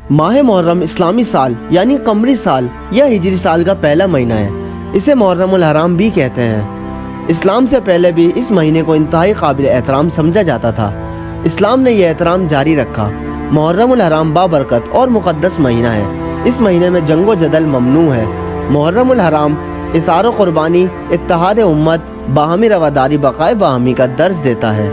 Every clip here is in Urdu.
ماہ محرم اسلامی سال یعنی قمری سال یا ہجری سال کا پہلا مہینہ ہے۔ اسے محرم الحرام بھی کہتے ہیں۔ اسلام سے پہلے بھی اس مہینے کو انتہائی قابل احترام سمجھا جاتا تھا۔ اسلام نے یہ احترام جاری رکھا۔ محرم الحرام بابرکت اور مقدس مہینہ ہے۔ اس مہینے میں جنگ و جدل ممنوع ہے۔ محرم الحرام اثار و قربانی، اتحاد امت، باہمی رواداری، بقائے باہمی کا درس دیتا ہے۔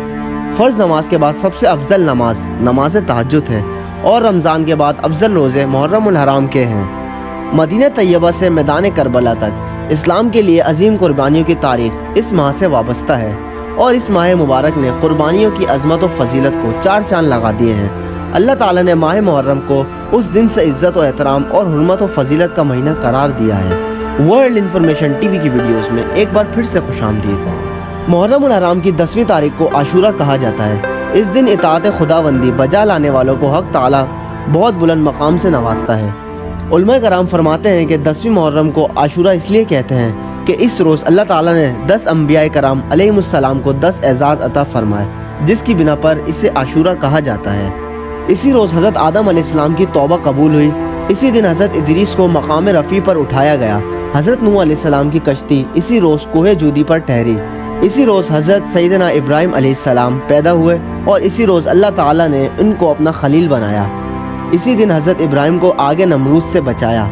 فرض نماز کے بعد سب سے افضل نماز نماز تہجد ہے اور رمضان کے بعد افضل روزے محرم الحرام کے ہیں۔ مدینہ طیبہ سے میدان کربلا تک اسلام کے لیے عظیم قربانیوں کی تاریخ اس ماہ سے وابستہ ہے، اور اس ماہ مبارک نے قربانیوں کی عظمت و فضیلت کو چار چاند لگا دیے ہیں۔ اللہ تعالیٰ نے ماہ محرم کو اس دن سے عزت و احترام اور حرمت و فضیلت کا مہینہ قرار دیا ہے۔ ورلڈ انفارمیشن ٹی وی کی ویڈیوز میں ایک بار پھر سے خوش آمدید۔ محرم الحرام کی 10ویں تاریخ کو عاشورہ کہا جاتا ہے۔ اس دن اطاعت خداوندی بجا لانے والوں کو حق تعالیٰ بہت بلند مقام سے نوازتا ہے۔ علماء کرام فرماتے ہیں کہ 10ویں محرم کو عاشورہ اس لیے کہتے ہیں کہ اس روز اللہ تعالیٰ نے 10 انبیاء کرام علیہم السلام کو 10 اعزاز عطا فرمائے، جس کی بنا پر اسے عاشورہ کہا جاتا ہے۔ اسی روز حضرت آدم علیہ السلام کی توبہ قبول ہوئی۔ اسی دن حضرت ادریس کو مقام رفیع پر اٹھایا گیا۔ حضرت نوح علیہ السلام کی کشتی اسی روز کوہ جودی پر ٹھہری۔ اسی روز حضرت سیدنا ابراہیم علیہ السلام پیدا ہوئے اور اسی روز اللہ تعالیٰ نے ان کو اپنا خلیل بنایا۔ اسی دن حضرت ابراہیم کو آگے نمرود سے بچایا۔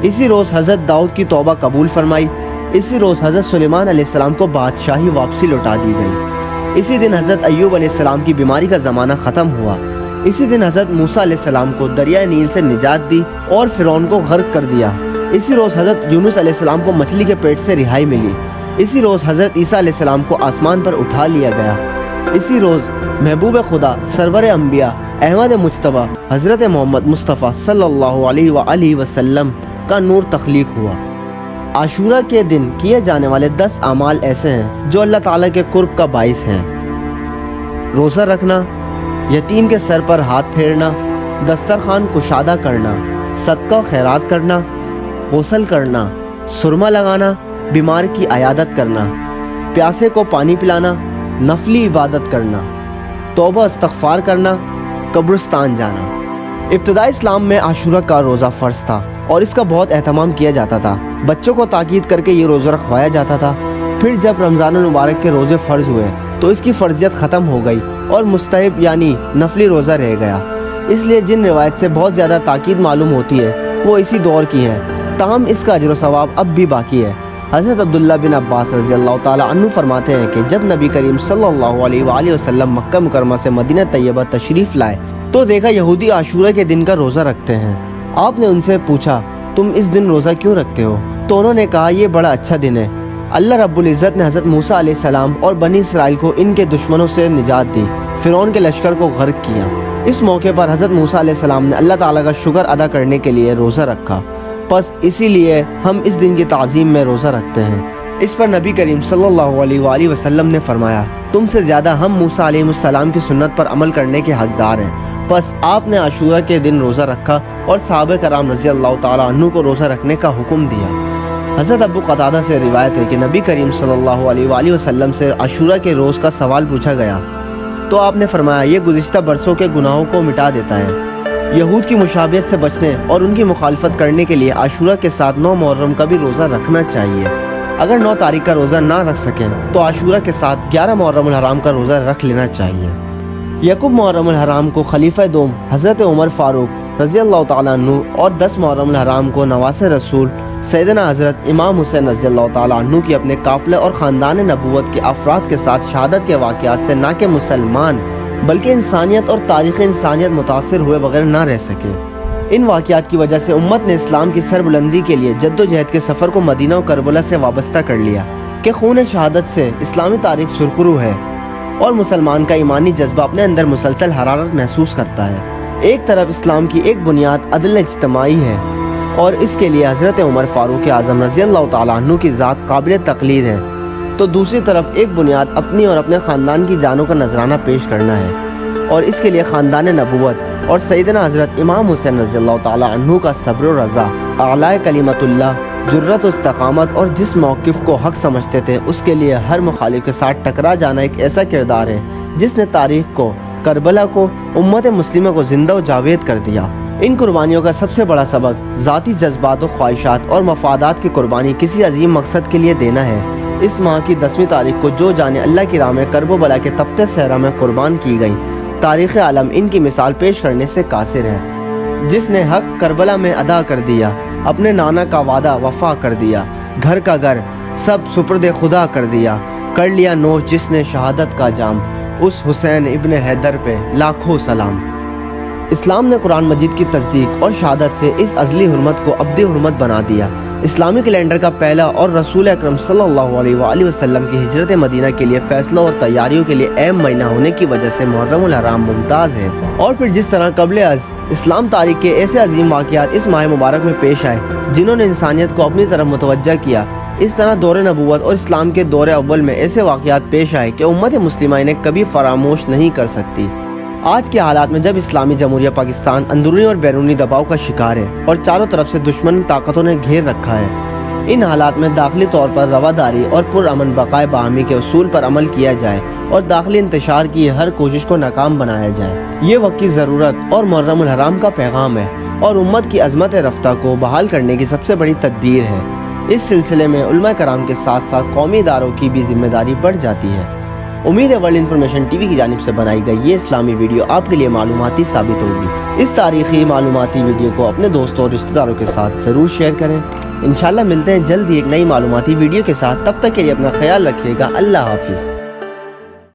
اسی روز حضرت داؤد کی توبہ قبول فرمائی۔ اسی روز حضرت سلیمان علیہ السلام کو بادشاہی واپسی لوٹا دی گئی۔ اسی دن حضرت ایوب علیہ السلام کی بیماری کا زمانہ ختم ہوا۔ اسی دن حضرت موسیٰ علیہ السلام کو دریائے نیل سے نجات دی اور فرعون کو غرق کر دیا۔ اسی روز حضرت یونس علیہ السلام کو مچھلی کے پیٹ سے رہائی ملی۔ اسی روز حضرت عیسیٰ علیہ السلام کو آسمان پر اٹھا لیا گیا۔ اسی روز محبوب خدا سرور انبیاء احمد مجتبیٰ حضرت محمد مصطفیٰ صلی اللہ علیہ وآلہ وسلم کا نور تخلیق ہوا۔ عاشورہ کے دن کیے جانے والے 10 اعمال ایسے ہیں جو اللہ تعالیٰ کے قرب کا باعث ہیں۔ روزہ رکھنا، یتیم کے سر پر ہاتھ پھیرنا، دسترخوان کشادہ کرنا، صدقہ خیرات کرنا، غسل کرنا، سرما لگانا، بیمار کی عیادت کرنا، پیاسے کو پانی پلانا، نفلی عبادت کرنا، توبہ استغفار کرنا، قبرستان جانا۔ ابتدائی اسلام میں عاشورہ کا روزہ فرض تھا اور اس کا بہت اہتمام کیا جاتا تھا۔ بچوں کو تاکید کر کے یہ روزہ رکھوایا جاتا تھا۔ پھر جب رمضان المبارک کے روزے فرض ہوئے تو اس کی فرضیت ختم ہو گئی اور مستحب یعنی نفلی روزہ رہ گیا۔ اس لیے جن روایت سے بہت زیادہ تاکید معلوم ہوتی ہے وہ اسی دور کی ہیں، تاہم اس کا اجر و ثواب اب بھی باقی ہے۔ حضرت عبداللہ بن عباس رضی اللہ تعالیٰ عنہ فرماتے ہیں کہ جب نبی کریم صلی اللہ علیہ وآلہ وسلم مکہ مکرمہ سے مدینہ طیبہ تشریف لائے تو دیکھا یہودی عاشورہ کے دن کا روزہ رکھتے ہیں۔ آپ نے ان سے پوچھا تم اس دن روزہ کیوں رکھتے ہو؟ تو انہوں نے کہا یہ بڑا اچھا دن ہے۔ اللہ رب العزت نے حضرت موسیٰ علیہ السلام اور بنی اسرائیل کو ان کے دشمنوں سے نجات دی، فرعون کے لشکر کو غرق کیا۔ اس موقع پر حضرت موسیٰ علیہ السلام نے اللہ تعالیٰ کا شکر ادا کرنے کے لیے روزہ رکھا، پس اسی لیے ہم اس دن کی تعظیم میں روزہ رکھتے ہیں۔ اس پر نبی کریم صلی اللہ علیہ وآلہ وسلم نے فرمایا تم سے زیادہ ہم موسیٰ علیہ السلام کی سنت پر عمل کرنے کے حقدار ہیں۔ پس آپ نے عاشورہ کے دن روزہ رکھا اور صحابہ کرام رضی اللہ تعالیٰ عنہ کو روزہ رکھنے کا حکم دیا۔ حضرت ابو قتادہ سے روایت ہے کہ نبی کریم صلی اللہ علیہ وآلہ وسلم سے عاشورہ کے روز کا سوال پوچھا گیا تو آپ نے فرمایا یہ گزشتہ برسوں کے گناہوں کو مٹا دیتا ہے۔ یہود کی مشابہت سے بچنے اور ان کی مخالفت کرنے کے لیے عاشورہ کے ساتھ 9 محرم کا بھی روزہ رکھنا چاہیے۔ اگر 9 تاریخ کا روزہ نہ رکھ سکیں تو عاشورہ کے ساتھ 11 محرم الحرام کا روزہ رکھ لینا چاہیے۔ یکم محرم الحرام کو خلیفہ دوم حضرت عمر فاروق رضی اللہ تعالیٰ عنہ اور 10 محرم الحرام کو نواس رسول سیدنا حضرت امام حسین رضی اللہ تعالیٰ عنہ کی اپنے قافلے اور خاندان نبوت کے افراد کے ساتھ شہادت کے واقعات سے نہ کہ مسلمان بلکہ انسانیت اور تاریخ انسانیت متاثر ہوئے بغیر نہ رہ سکے۔ ان واقعات کی وجہ سے امت نے اسلام کی سربلندی کے لیے جد و جہد کے سفر کو مدینہ و کربلا سے وابستہ کر لیا کہ خون شہادت سے اسلامی تاریخ سرخرو ہے اور مسلمان کا ایمانی جذبہ اپنے اندر مسلسل حرارت محسوس کرتا ہے۔ ایک طرف اسلام کی ایک بنیاد عدل اجتماعی ہے اور اس کے لیے حضرت عمر فاروق اعظم رضی اللہ تعالیٰ عنہ کی ذات قابل تقلید ہے، تو دوسری طرف ایک بنیاد اپنی اور اپنے خاندان کی جانوں کا نذرانہ پیش کرنا ہے، اور اس کے لیے خاندان نبوت اور سیدنا حضرت امام حسین رضی اللہ تعالیٰ عنہ کا صبر و رضا، اعلی کلمت اللہ، جرت و استقامت اور جس موقف کو حق سمجھتے تھے اس کے لیے ہر مخالف کے ساتھ ٹکرا جانا ایک ایسا کردار ہے جس نے تاریخ کو، کربلا کو، امت مسلمہ کو زندہ و جاوید کر دیا۔ ان قربانیوں کا سب سے بڑا سبق ذاتی جذبات و خواہشات اور مفادات کی قربانی کسی عظیم مقصد کے لیے دینا ہے۔ اس ماہ کی 10ویں تاریخ کو جو جانیں اللہ کی راہ میں کرب و بلا کے تپتے صحرا میں قربان کی گئیں، تاریخ عالم ان کی مثال پیش کرنے سے قاصر ہے۔ جس نے حق کربلا میں ادا کر دیا، اپنے نانا کا وعدہ وفا کر دیا، گھر کا گھر سب سپرد خدا کر دیا، کر لیا نوش جس نے شہادت کا جام، اس حسین ابن حیدر پہ لاکھوں سلام۔ اسلام نے قرآن مجید کی تصدیق اور شہادت سے اس ازلی حرمت کو ابدی حرمت بنا دیا۔ اسلامی کیلنڈر کا پہلا اور رسول اکرم صلی اللہ علیہ وآلہ وسلم کی ہجرت مدینہ کے لیے فیصلوں اور تیاریوں کے لیے اہم مہینہ ہونے کی وجہ سے محرم الحرام ممتاز ہے۔ اور پھر جس طرح قبل از اسلام تاریخ کے ایسے عظیم واقعات اس ماہ مبارک میں پیش آئے جنہوں نے انسانیت کو اپنی طرف متوجہ کیا، اس طرح دور نبوت اور اسلام کے دور اول میں ایسے واقعات پیش آئے کہ امت مسلمہ انہیں کبھی فراموش نہیں کر سکتی۔ آج کے حالات میں جب اسلامی جمہوریہ پاکستان اندرونی اور بیرونی دباؤ کا شکار ہے اور چاروں طرف سے دشمن طاقتوں نے گھیر رکھا ہے، ان حالات میں داخلی طور پر رواداری اور پرامن بقائے باہمی کے اصول پر عمل کیا جائے اور داخلی انتشار کی ہر کوشش کو ناکام بنایا جائے، یہ وقت کی ضرورت اور محرم الحرام کا پیغام ہے اور امت کی عظمت رفتہ کو بحال کرنے کی سب سے بڑی تدبیر ہے۔ اس سلسلے میں علماء کرام کے ساتھ ساتھ قومی اداروں کی بھی ذمہ داری بڑھ جاتی ہے۔ امید ہے ورلڈ انفارمیشن ٹی وی کی جانب سے بنائی گئی یہ اسلامی ویڈیو آپ کے لیے معلوماتی ثابت ہوگی۔ اس تاریخی معلوماتی ویڈیو کو اپنے دوستوں اور رشتہ داروں کے ساتھ ضرور شیئر کریں۔ انشاءاللہ ملتے ہیں جلد ہی ایک نئی معلوماتی ویڈیو کے ساتھ، تب تک کے لیے اپنا خیال رکھیے گا۔ اللہ حافظ۔